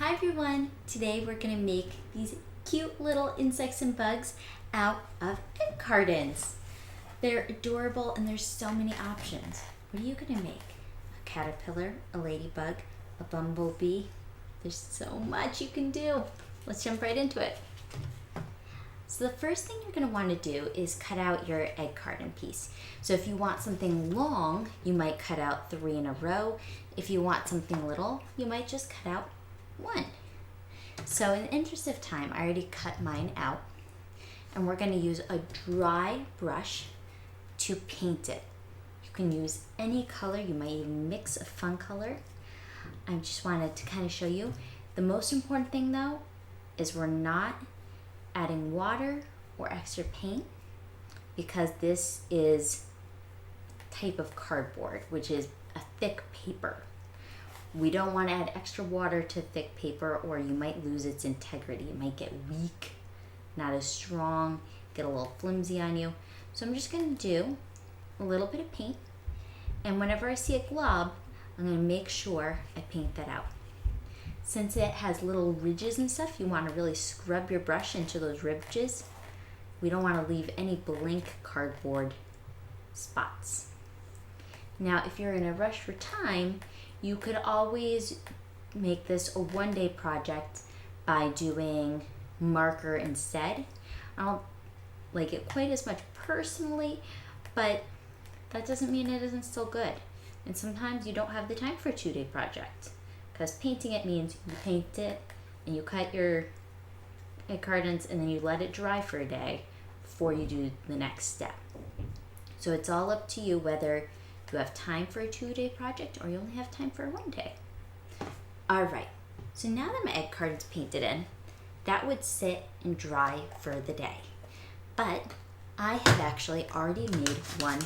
Hi everyone! Today we're going to make these cute little insects and bugs out of egg cartons. They're adorable and there's so many options. What are you going to make? A caterpillar, a ladybug, a bumblebee? There's so much you can do. Let's jump right into it. So the first thing you're going to want to do is cut out your egg carton piece. So if you want something long, you might cut out 3 in a row. If you want something little, you might just cut out 1. So in the interest of time, I already cut mine out, and we're going to use a dry brush to paint it. You can use any color. You might even mix a fun color. I just wanted to kind of show you. The most important thing though is we're not adding water or extra paint, because this is a type of cardboard, which is a thick paper. We don't want to add extra water to thick paper, or you might lose its integrity. It might get weak, not as strong, get a little flimsy on you. So I'm just going to do a little bit of paint, and whenever I see a glob, I'm going to make sure I paint that out. Since it has little ridges and stuff, you want to really scrub your brush into those ridges. We don't want to leave any blank cardboard spots. Now, if you're in a rush for time, you could always make this a one-day project by doing marker instead. I don't like it quite as much personally, but that doesn't mean it isn't still good. And sometimes you don't have the time for a 2-day project, because painting it means you paint it and you cut your egg cartons and then you let it dry for a day before you do the next step. So it's all up to you whether you have time for a 2-day project or you only have time for 1 day. All right, so now that my egg carton's painted in, that would sit and dry for the day. But I have actually already made one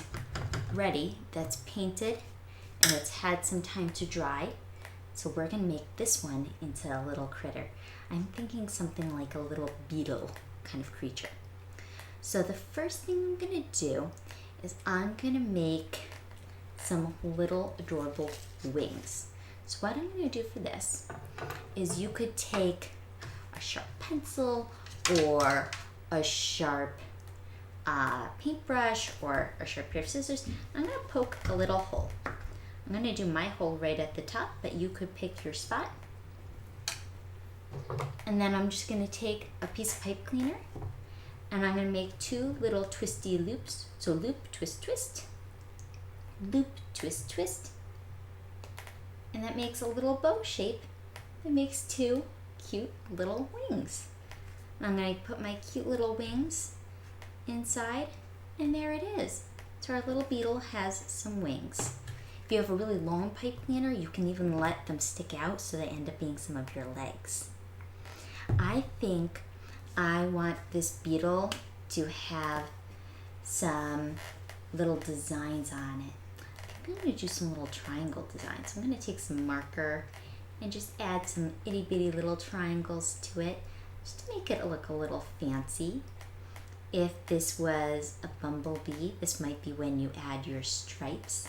ready that's painted and it's had some time to dry. So we're gonna make this one into a little critter. I'm thinking something like a little beetle kind of creature. So the first thing I'm gonna do is I'm gonna make some little adorable wings. So what I'm gonna do for this is you could take a sharp pencil or a sharp paintbrush or a sharp pair of scissors. I'm gonna poke a little hole. I'm gonna do my hole right at the top, but you could pick your spot. And then I'm just gonna take a piece of pipe cleaner and I'm gonna make 2 little twisty loops. So loop, twist, twist, loop, twist, twist. And that makes a little bow shape that makes 2 cute little wings. And I'm gonna put my cute little wings inside, and there it is. So our little beetle has some wings. If you have a really long pipe cleaner, you can even let them stick out so they end up being some of your legs. I think I want this beetle to have some little designs on it. I'm going to do some little triangle designs. So I'm going to take some marker and just add some itty bitty little triangles to it, just to make it look a little fancy. If this was a bumblebee, this might be when you add your stripes.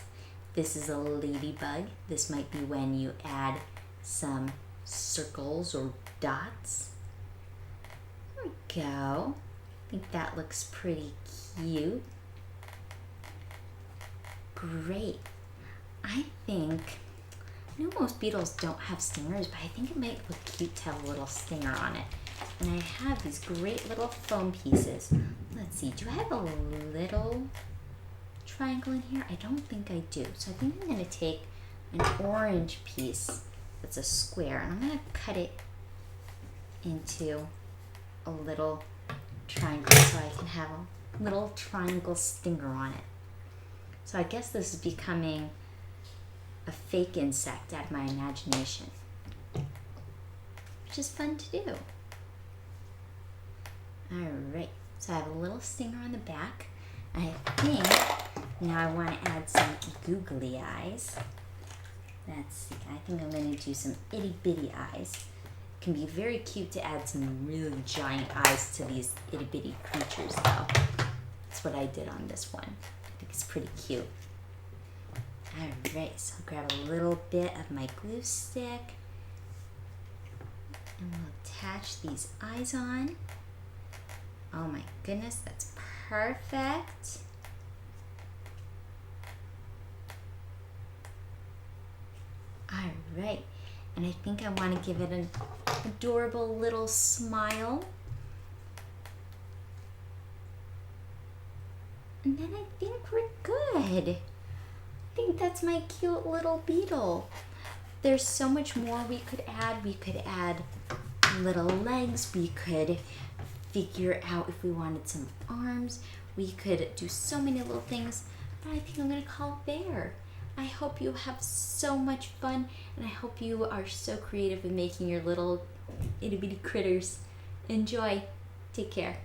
This is a ladybug. This might be when you add some circles or dots. There we go. I think that looks pretty cute. Great. I know most beetles don't have stingers, but I think it might look cute to have a little stinger on it. And I have these great little foam pieces. Let's see, do I have a little triangle in here? I don't think I do. So I think I'm going to take an orange piece that's a square, and I'm going to cut it into a little triangle so I can have a little triangle stinger on it. So I guess this is becoming a fake insect out of my imagination, which is fun to do. All right, so I have a little stinger on the back. I think now I want to add some googly eyes. Let's see, I think I'm going to do some itty bitty eyes. It can be very cute to add some really giant eyes to these itty bitty creatures though. That's what I did on this one. I think it's pretty cute. All right, so I'll grab a little bit of my glue stick attach these eyes on. Oh my goodness, that's perfect. All right, and I think I want to give it an adorable little smile. And then I think we're good. I think that's my cute little beetle. There's so much more we could add. We could add little legs. We could figure out if we wanted some arms. We could do so many little things, but I think I'm gonna call it there. I hope you have so much fun, and I hope you are so creative in making your little itty bitty critters. Enjoy. Take care.